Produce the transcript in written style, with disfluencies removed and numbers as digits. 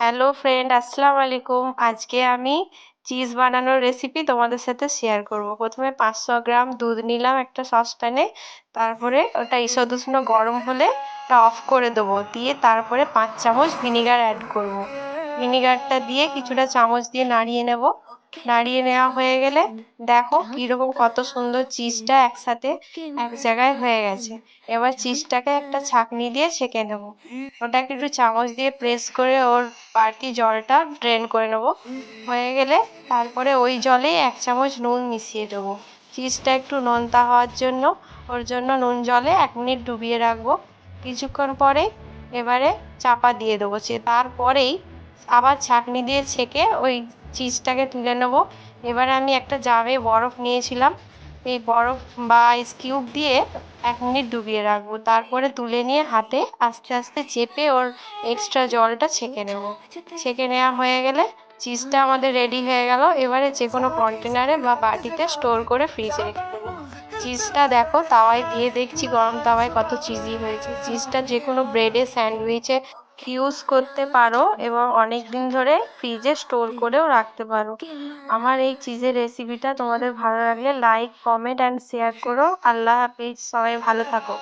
Hello friend, আসসালামু আলাইকুম। আজকে আমি চিজ বানানোর রেসিপি তোমাদের সাথে শেয়ার করব। প্রথমে 500 গ্রাম দুধ নিলাম একটা সসপ্যানে। তারপরে ওটা ঈষৎ উষ্ণ গরম হলে ওটা অফ করে দেবো। দিয়ে তারপরে 5 চামচ ভিনিগার অ্যাড করব। ভিনিগারটা দিয়ে কিছুটা চামচ দিয়ে নাড়িয়ে নেব। নাড়িয়ে নেওয়া হয়ে গেলে দেখো কিরকম কত সুন্দর চিজটা একসাথে এক জায়গায় হয়ে গেছে। এবার চিজটাকে একটা ছাঁকনি দিয়ে ছেঁকে নেব। ওটাকে একটু চামচ দিয়ে প্রেস করে ওর বাড়তি জলটা ড্রেন করে নেব। হয়ে গেলে তারপরে ওই জলেই 1 চামচ নুন মিশিয়ে দেবো। চিজটা একটু নোনতা হওয়ার জন্য ওর জন্য নুন জলে 1 মিনিট ডুবিয়ে রাখবো। কিছুক্ষণ পরে এবারে চাপা দিয়ে দেবো। তারপরেই আবার ছাঁকনি দিয়ে ছেঁকে ওই চিজটাকে তুলে নেব। এবারে আমি একটা জারে বরফ নিয়েছিলাম। এই বরফ বা আইস কিউব দিয়ে 1 মিনিট ডুবিয়ে রাখবো। তারপরে তুলে নিয়ে হাতে আস্তে আস্তে চেপে ওর এক্সট্রা জলটা ছেঁকে নেব। ছেঁকে নেওয়া হয়ে গেলে চিজটা আমাদের রেডি হয়ে গেল। এবারে যে কোনো কন্টেনারে বা বাটিতে স্টোর করে ফ্রিজে রেখে দেবো। চিজটা দেখো তাওয়ায় দিয়ে দেখছি গরম তাওয়ায় কত চিজি হয়েছে। চিজটা যে কোনো ব্রেডে স্যান্ডউইচে ইউজ করতে পারো এবং অনেক দিন ধরে ফ্রিজে স্টোর করেও রাখতে পারো। আমার এই চিজের রেসিপিটা তোমাদের ভালো লাগলে লাইক, কমেন্ট অ্যান্ড শেয়ার করো। আল্লাহ হাফিজ, সবাই ভালো থাকো।